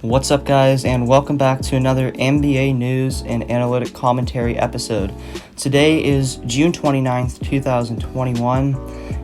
What's up, guys, and welcome back to another NBA news and analytic commentary episode. Today is June 29th, 2021,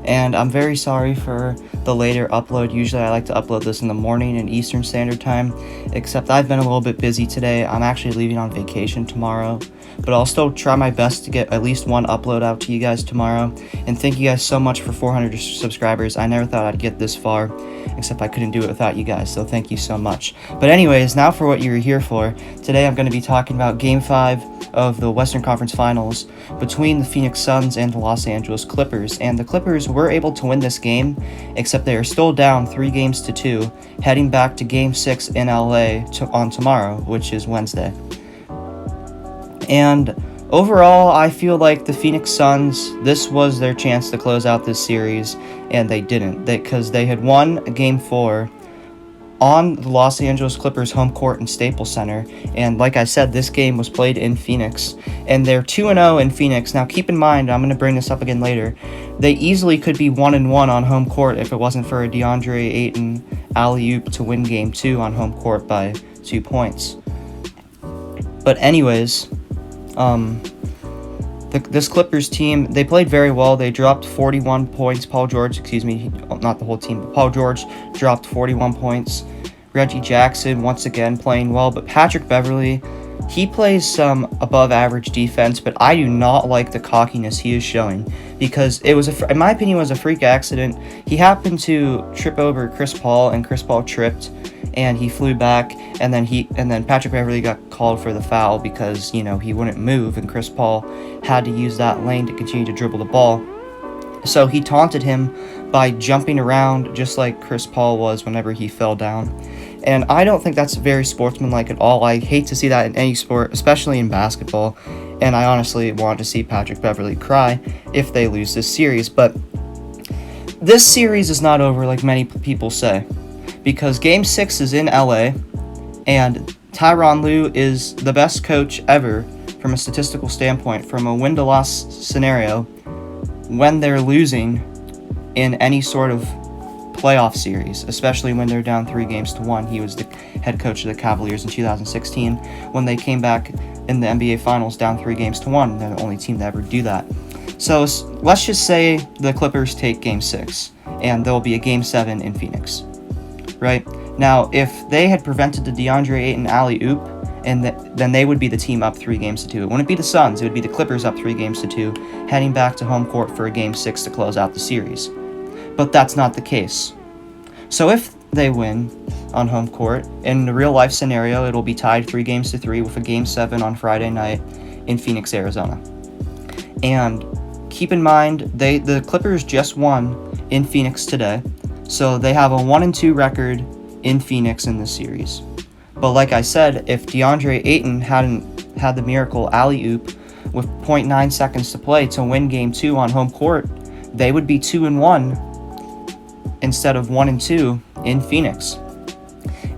and I'm very sorry for the later upload. Usually I like to upload this in the morning in Eastern Standard Time, except I've been a little bit busy today. I'm actually leaving on vacation tomorrow, but I'll still try my best to get at least one upload out to you guys tomorrow. And thank you guys so much for 400 subscribers. I never thought I'd get this far, except I couldn't do it without you guys, so thank you so much. But anyways, now for what you're here for. Today I'm going to be talking about Game 5 of the Western Conference Finals between the Phoenix Suns and the Los Angeles Clippers. And the Clippers were able to win this game, except they are still down 3-2, heading back to Game 6 in LA on tomorrow, which is Wednesday. And overall, I feel like the Phoenix Suns, this was their chance to close out this series, and they didn't, because they had won Game 4 on the Los Angeles Clippers home court in Staples Center. And like I said, this game was played in Phoenix, and they're 2-0 in Phoenix. Now keep in mind, I'm going to bring this up again later, they easily could be 1-1 on home court if it wasn't for a DeAndre Ayton alley-oop to win Game 2 on home court by 2 points. But anyways, this Clippers team, they played very well. They dropped 41 points. Paul George dropped 41 points. Reggie Jackson, once again, playing well. But Patrick Beverley, he plays some above-average defense, but I do not like the cockiness he is showing, because it was, in my opinion, was a freak accident. He happened to trip over Chris Paul, and Chris Paul tripped, and he flew back, and then Patrick Beverley got called for the foul because, he wouldn't move, and Chris Paul had to use that lane to continue to dribble the ball. So he taunted him by jumping around just like Chris Paul was whenever he fell down. And I don't think that's very sportsmanlike at all. I hate to see that in any sport, especially in basketball. And I honestly want to see Patrick Beverley cry if they lose this series. But this series is not over like many people say, because Game 6 is in LA, and Tyronn Lue is the best coach ever from a statistical standpoint, from a win-to-loss scenario, when they're losing in any sort of playoff series, especially when they're down 3-1. He was the head coach of the Cavaliers in 2016 when they came back in the NBA Finals down 3-1. They're the only team to ever do that. So let's just say the Clippers take Game 6, and there will be a Game 7 in Phoenix. Right? Now, if they had prevented the DeAndre Ayton alley-oop, then they would be the team up 3-2. It wouldn't be the Suns, it would be the Clippers up 3-2, heading back to home court for a Game 6 to close out the series. But that's not the case. So if they win on home court, in the real-life scenario, it'll be tied 3-3 with a Game 7 on Friday night in Phoenix, Arizona. And keep in mind, the Clippers just won in Phoenix today, so they have a 1-2 record in Phoenix in this series. But like I said, if DeAndre Ayton hadn't had the miracle alley-oop with 0.9 seconds to play to win Game 2 on home court, they would be 2-1 instead of 1-2 in Phoenix.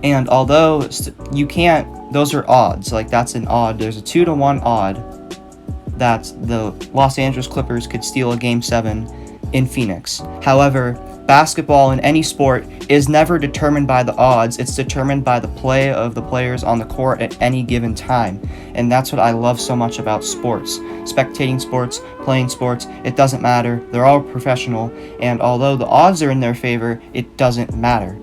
And although you can't, those are odds, like that's an odd, there's a 2-1 odd that the Los Angeles Clippers could steal a Game 7 in Phoenix. However, basketball in any sport is never determined by the odds. It's determined by the play of the players on the court at any given time. And that's what I love so much about sports. Spectating sports, playing sports, it doesn't matter. They're all professional. And although the odds are in their favor, it doesn't matter.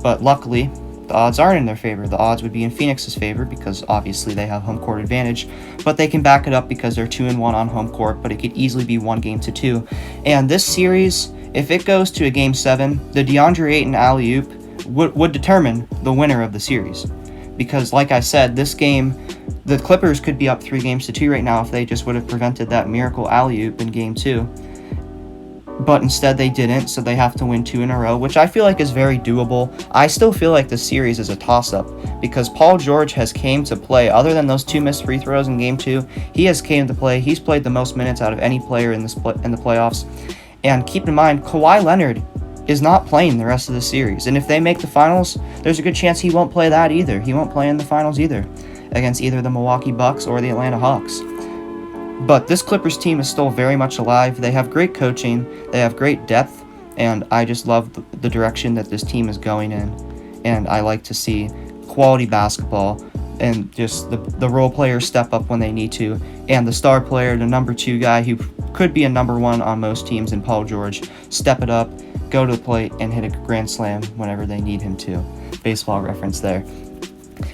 But luckily, the odds aren't in their favor. The odds would be in Phoenix's favor because obviously they have home court advantage. But they can back it up because they're 2-1 on home court. But it could easily be 1-2. And this series, if it goes to a Game 7, the DeAndre Ayton alley-oop would determine the winner of the series. Because, like I said, this game, the Clippers could be up 3-2 right now if they just would have prevented that miracle alley-oop in Game 2. But instead they didn't, so they have to win 2 in a row, which I feel like is very doable. I still feel like the series is a toss-up, because Paul George has came to play. Other than those 2 missed free throws in Game 2, he has came to play. He's played the most minutes out of any player in the playoffs. And keep in mind, Kawhi Leonard is not playing the rest of the series. And if they make the finals, there's a good chance he won't play that either. He won't play in the finals either, against either the Milwaukee Bucks or the Atlanta Hawks. But this Clippers team is still very much alive. They have great coaching. They have great depth. And I just love the direction that this team is going in. And I like to see quality basketball, and just the role players step up when they need to, and the star player, the number 2 guy who could be a number 1 on most teams in Paul George, step it up, go to the plate, and hit a grand slam whenever they need him to. Baseball reference there.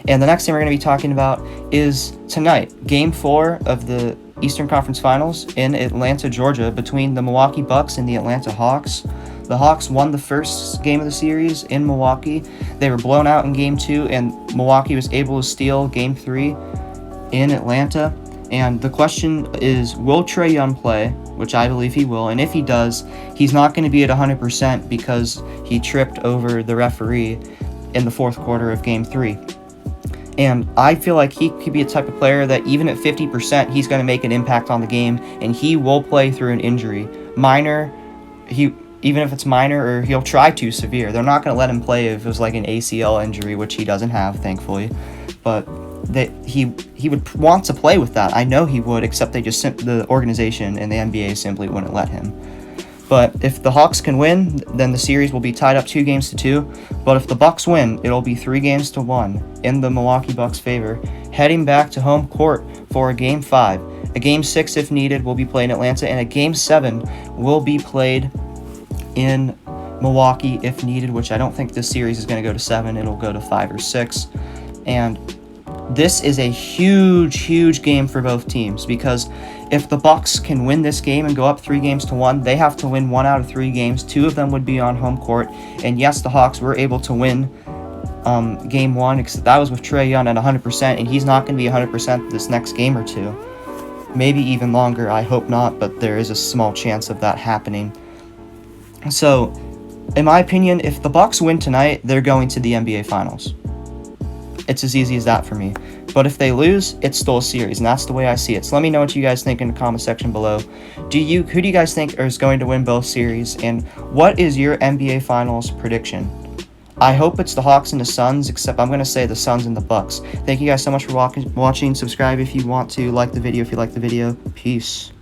And the next thing we're going to be talking about is tonight, Game 4 of the Eastern Conference Finals in Atlanta, Georgia, between the Milwaukee Bucks and the Atlanta Hawks. The Hawks won the first game of the series in Milwaukee. They were blown out in Game 2, and Milwaukee was able to steal Game 3 in Atlanta. And the question is, will Trae Young play? Which I believe he will. And if he does, he's not going to be at 100% because he tripped over the referee in the fourth quarter of Game 3. And I feel like he could be a type of player that even at 50%, he's going to make an impact on the game, and he will play through an injury. Even if it's minor, or he'll try to severe. They're not going to let him play if it was like an ACL injury, which he doesn't have, thankfully. But he would want to play with that. I know he would, except the organization and the NBA simply wouldn't let him. But if the Hawks can win, then the series will be tied up 2-2. But if the Bucks win, it'll be 3-1 in the Milwaukee Bucks' favor, heading back to home court for a Game 5. A Game 6, if needed, will be played in Atlanta, and a Game 7 will be played in Milwaukee if needed, which I don't think this series is going to go to 7. It'll go to 5 or 6. And this is a huge game for both teams, because if the Bucks can win this game and go up 3-1, they have to win 1 out of 3 games. 2 of them would be on home court. And yes, the Hawks were able to win Game 1, except that was with Trae Young at 100%, and he's not going to be 100% this next game or 2. Maybe even longer. I hope not, but there is a small chance of that happening. So, in my opinion, if the Bucks win tonight, they're going to the NBA Finals. It's as easy as that for me. But if they lose, it's still a series, and that's the way I see it. So let me know what you guys think in the comment section below. Who do you guys think is going to win both series, and what is your NBA Finals prediction? I hope it's the Hawks and the Suns, except I'm going to say the Suns and the Bucks. Thank you guys so much for watching. Subscribe if you want to. Like the video if you like the video. Peace.